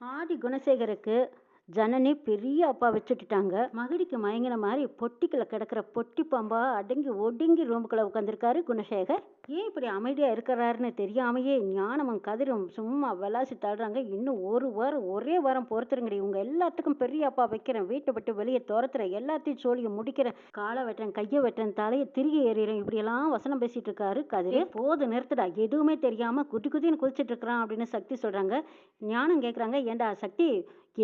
ஆதி குணசேகருக்கு ஜனனி பெரிய அப்பா வச்சுட்டுட்டாங்க. மகிடிக்கு மயங்கின மாதிரி பொட்டிக்குள்ள கிடக்கிற பொட்டி பாம்பா அடங்கி ஒடுங்கி ரூமுக்குள்ள உட்காந்துருக்காரு குணசேகர். ஏன் இப்படி அமைதியா இருக்கிறாருன்னு தெரியாமையே ஞானமும் கதிரும் சும்மா விளாசி தள்ளுறாங்க. இன்னும் ஒரு வாரம், ஒரே வாரம் பொறுத்துருங்கடி, உங்க எல்லாத்துக்கும் பெரிய அப்பா வைக்கிறேன், வீட்டை விட்டு வெளியே துரத்துறேன், எல்லாத்தையும் சோழியை முடிக்கிறேன், காலை வெட்டுறேன், கையை வெட்டுறேன், தலையை திருகி எறிகிறேன், இப்படியெல்லாம் வசனம் பேசிட்டு இருக்காரு கதிர். போது நிறுத்துடா, எதுவுமே தெரியாம குட்டி குதின்னு குதிச்சிட்டு இருக்கிறான் அப்படின்னு சக்தி சொல்றாங்க. ஞானம் கேட்குறாங்க, ஏண்டா சக்தி,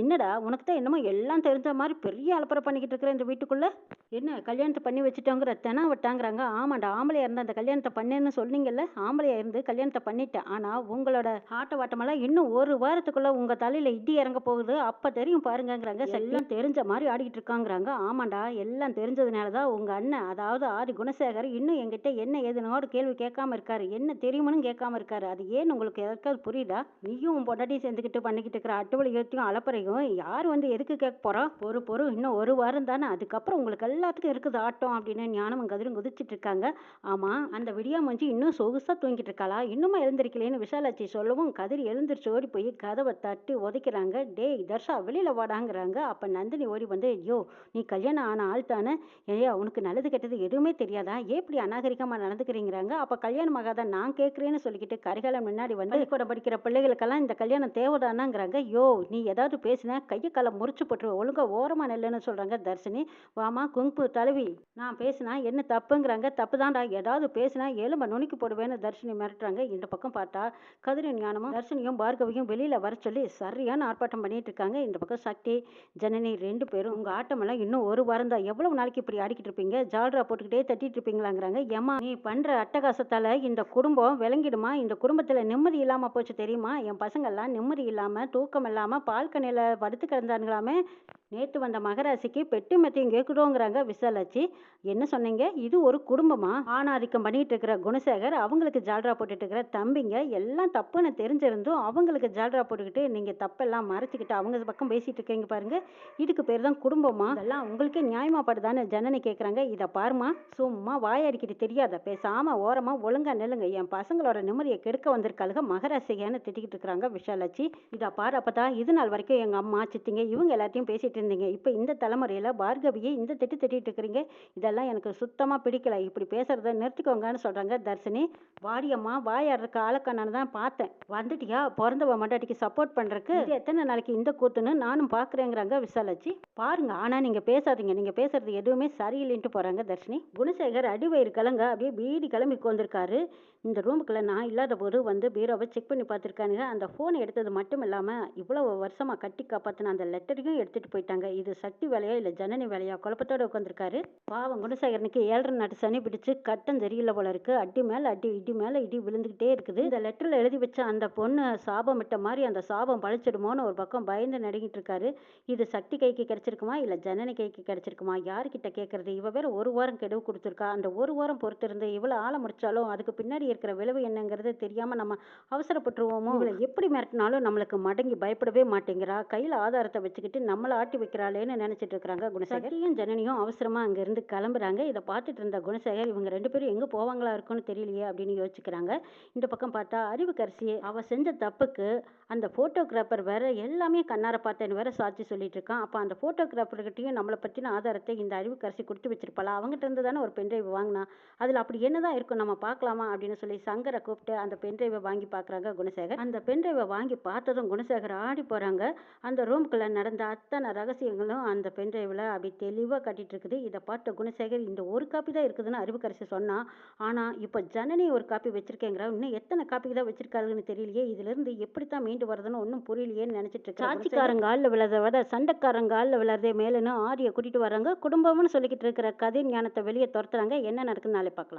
என்னடா உனக்கு தான் என்னமோ எல்லாம் தெரிஞ்ச மாதிரி பெரிய அலப்பறை பண்ணிக்கிட்டு இருக்கிற இந்த வீட்டுக்குள்ள, என்ன கல்யாணத்தை பண்ணி வச்சுட்டோங்கிற தென விட்டாங்கிறாங்க. ஆமாண்டா, ஆம்பளையா இருந்தா அந்த கல்யாணத்தை பண்ணேன்னு சொன்னீங்கல்ல, ஆம்பளையா இருந்து கல்யாணத்தை பண்ணிட்டேன். ஆனா உங்களோட ஆட்ட வாட்டமெல்லாம் இன்னும் ஒரு வாரத்துக்குள்ள உங்க தலையில இடி இறங்க போகுது, அப்ப தெரியும் பாருங்கங்கிறாங்க. எல்லாம் தெரிஞ்ச மாதிரி ஆடிக்கிட்டு இருக்காங்கிறாங்க. ஆமாண்டா, எல்லாம் தெரிஞ்சதுனாலதான் உங்க அண்ணன், அதாவது ஆதி குணசேகர், இன்னும் என்கிட்ட என்ன ஏதுனோட கேள்வி கேட்காம இருக்காரு, என்ன தெரியுமுன்னு கேட்காம இருக்காரு. அது ஏன்னு உங்களுக்கு எதற்காவது புரியுதா? நீயும் உன் பொண்டாட்டி சேர்ந்துக்கிட்டு பண்ணிக்கிட்டு இருக்கிற அட்டுவலியத்தையும் அலப்பறையும் யார் வந்து எதுக்கு கேட்க போறா? பொறு இன்னும் ஒரு வாரம் தானே, அதுக்கப்புறம் உங்களுக்கு எல்லாத்துக்கும் இருக்குது ஆட்டம் அப்படின்னு ஞானமும் கதிரும் குதிச்சிட்டு இருக்காங்க. ஆமா, அந்த விடியா மஞ்சி இன்னும் சொகுசா தூங்கிட்டு இருக்காளா, இன்னுமா எழுந்திருக்கலேன்னு விஷாலாட்சி சொல்லவும் கதிர் எழுந்திரிச்சு ஓடி போய் கதவை தட்டி உதைக்கிறாங்க. டேய் தர்ஷா, வெளியில வாடாங்கிறாங்க. அப்ப நந்தினி ஓடி வந்து, யோ நீ கல்யாணம் ஆன ஆள் தானே, ஏயா உனக்கு நல்லது கெட்டது எதுவுமே தெரியாதா, எப்படி அநாகரிகமா நடந்துக்கிறீங்கிறாங்க. அப்ப கல்யாணம் ஆகாதான் நான் கேட்கறேன்னு சொல்லிக்கிட்டு கரிகாலம் முன்னாடி வந்து, பள்ளிக்கூடம் படிக்கிற பிள்ளைகளுக்கெல்லாம் இந்த கல்யாணம் தேவைதானாங்கிறாங்க. யோ நீ ஏதாவது பேசினா கையை காலை முறிச்சு போட்டுருவோம், ஒழுங்கா ஓரமா நெல்லுன்னு சொல்றாங்க தர்ஷினி. வாமா குங்கு தலைவி, நான் பேசினா என்ன தப்புங்கிறாங்க. தப்பு தான்டா, ஏதாவது பேசினா எலும்ப நுணுக்கி போடுவேன்னு தர்ஷினி மிரட்டுறாங்க. இந்த பக்கம் பார்த்தா கதிரின் ஞானமும் தர்ஷினியும் பார்கவியும் வெளியில வர சொல்லி சரியான ஆர்ப்பாட்டம் பண்ணிட்டு இருக்காங்க. இந்த பக்கம் சக்தி ஜனனி ரெண்டு பேரும், உங்க ஆட்டமெல்லாம் இன்னும் ஒரு வாரம் தான், எவ்வளவு நாளைக்கு இப்படி ஆடிக்கிட்டு இருப்பீங்க, ஜால்ரா போட்டுக்கிட்டே தட்டிட்டு இருப்பீங்களாங்கிறாங்க. ஏமா நீ பண்ற அட்டகாசத்தால இந்த குடும்பம் விளங்கிடுமா, இந்த குடும்பத்துல நிம்மதி இல்லாம போச்சு தெரியுமா, என் பசங்க எல்லாம் நிம்மதி இல்லாம தூக்கம் இல்லாம பால்கனியில படுத்து கிடந்தானுங்களாமே, நேற்று வந்த மகராசிக்கு பெட்டு மெத்தையும் கேட்குறோங்கிறாங்க விசாலாச்சி. என்ன சொன்னீங்க, இது ஒரு குடும்பமா? ஆணாதிக்கம் பண்ணிட்டு இருக்கிற குணசேகர், அவங்களுக்கு ஜால்ரா போட்டுட்டு இருக்கிற தம்பிங்க, எல்லாம் தப்புன்னு தெரிஞ்சிருந்தும் அவங்களுக்கு ஜால்ரா போட்டுக்கிட்டு நீங்க தப்பெல்லாம் மறைச்சிக்கிட்டு அவங்க பக்கம் பேசிட்டு இருக்கீங்க பாருங்க, இதுக்கு பேர் தான் குடும்பமா? இதெல்லாம் உங்களுக்கே நியாயமா படுதான்னு ஜனனி கேட்குறாங்க. இதை பாருமா, சும்மா வாயடிக்கிட்டு தெரியாத, பேசாம ஓரமா ஒழுங்கா நெல்லுங்க, என் பசங்களோட நிம்மதியை கெடுக்க வந்திருக்காளுங்க மகராசிகான்னு திட்டிக்கிட்டு இருக்கிறாங்க விஷாலாச்சி. இதை பாரு, அப்பதான் இது நாள் வரைக்கும் எங்க அம்மா சித்திங்க இவங்க எல்லாத்தையும் பேசிட்டு இருந்தீங்க, இப்போ இந்த தலைமுறையில பார்கவியை இந்த திட்டிட்டு இருக்கிறீங்க, இதெல்லாம் எனக்கு சுத்தமா பிடிக்கல, இப்படி பேசுறத நிறுத்திக்கோங்கன்னு சொல்றாங்க தர்ஷினி. வாடியம்மா, வாயாடுறதுக்கு ஆளக்கானு தான் பார்த்தேன், வந்துட்டியா பிறந்தவ மண்டாட்டிக்கு சப்போர்ட் பண்றதுக்கு, இது எத்தனை நாளைக்கு இந்த கூத்துன்னு நானும் பாக்குறேங்கிறாங்க விசாலாச்சி. பாருங்க, ஆனா நீங்க பேசாதீங்க, நீங்க பேசுறது எதுவுமே சரியில்லைன்ட்டு போறாங்க தர்ஷினி. குணசேகர் அடிவயிறு கலங்க அப்படியே பீடி கிளம்பி வந்திருக்காரு. இந்த ரூமுக்குள்ள நான் இல்லாத போது வந்து பீரோவை செக் பண்ணி பார்த்துருக்கானுங்க. அந்த ஃபோனை எடுத்தது மட்டும் இல்லாம இவ்வளவு வருஷமா கட்டி காப்பாத்தின அந்த லெட்டரையும் எடுத்துட்டு போயிட்டாங்க. இது சக்தி வேலையா இல்ல ஜனனி வேலையா, குழப்பத்தோட உட்காந்துருக்காரு. பாவம் குணசேகரனுக்கு 7.5 நாட்டு சனி பிடிச்சு கட்டம் தெரியல போல இருக்கு. அடி மேல அடி, இடி மேல இடி விழுந்துகிட்டே இருக்குது. இந்த லெட்டர்ல எழுதி வச்ச அந்த பொண்ணு சாபம் விட்ட மாதிரி அந்த சாபம் பழிச்சிடுமோன்னு ஒரு பக்கம் பயந்து நடுங்கிட்டு இருக்காரு. இது சக்தி கைக்கு கிடைச்சிருக்குமா இல்ல ஜனனி கைக்கு கிடைச்சிருக்குமா, யாருக்கிட்ட கேட்கறது? இவ வேற ஒரு வாரம் கெடுவு கொடுத்துருக்கா. அந்த ஒரு வாரம் பொறுத்து இருந்து இவ்வளவு ஆளை முடிச்சாலும் அதுக்கு பின்னாடி இருக்கிற விளைவு என்னங்கிறது தெரியாம நம்ம அவசரப்பட்டுருவோமோ. இவளை எப்படி மிரட்டினாலும் நம்மளுக்கு மடங்கி பயப்படவே மாட்டேங்கிறா, கையில ஆதாரத்தை வச்சுக்கிட்டு நம்மளை ஆட்டி வைக்கிறாளேன்னு நினைச்சிட்டு இருக்கிறாங்க குணசேகரையும் ஜனனியும். அவசரமா அங்க இருந்து கிளம்புறாங்க. இதை பார்த்துட்டு இருந்த குணசேகர், இவங்க ரெண்டு பேரும் எங்க போவாங்களா இருக்கும்னு தெரியலையே அப்படின்னு யோசிச்சுக்கிறாங்க. இந்த பக்கம் பார்த்தா அறிவுக்கரசி அவ செஞ்ச தப்புக்கு அந்த போட்டோகிராஃபர் வேற எல்லாமே கண்ணார பார்த்தேன்னு வேற சாட்சி சொல்லிட்டு இருக்கான். அப்ப அந்த போட்டோகிராஃபர்கிட்டையும் நம்மளை பத்தின ஆதாரத்தை இந்த அறிவுக்கரசி கொடுத்து வச்சிருப்பாளா, அவங்ககிட்ட இருந்து தானே ஒரு பென்ட்ரைவ் வாங்கினா, அதுல அப்படி என்னதான் இருக்கும் நம்ம பார்க்கலாமா அப்படின்னு சொல்லி சங்கரை கூப்பிட்டு அந்த பென்ட்ரைவை வாங்கி பார்க்குறாங்க குணசேகர். அந்த பென்ட்ரைவை வாங்கி பார்த்ததும் குணசேகர் ஆடி போறாங்க. அந்த ரூம்குள்ள நடந்த அத்தனை ரகசியங்களும் அந்த பென்ட்ரைவில் அப்படி தெளிவாக கட்டிட்டு இருக்குது. இதை பார்த்த குணசேகர், இந்த ஒரு காப்பி தான் இருக்குதுன்னு அறிவுக்கரசி சொன்னா, ஆனா இப்போ ஜனனி ஒரு காப்பி வச்சிருக்கேங்கிற, இன்னும் எத்தனை காப்பி தான் வச்சிருக்காருன்னு தெரியலையே, இதுல இருந்து எப்படித்தான் மீண்டு வருதுன்னு ஒன்றும் புரியலையேன்னு நினைச்சிட்டு இருக்கு. சாட்சிக்காரங்க ஆள்ல விழறதை விட சண்டைக்காரங்க ஆள்ல விழறதே மேலுன்னு ஆரியை கூட்டிட்டு வராங்க. குடும்பம்னு சொல்லிக்கிட்டு இருக்கிற கதிர் ஞானத்தை வெளியே துரத்துறாங்க. என்ன நடக்குன்னு நாளை பார்க்கலாம்.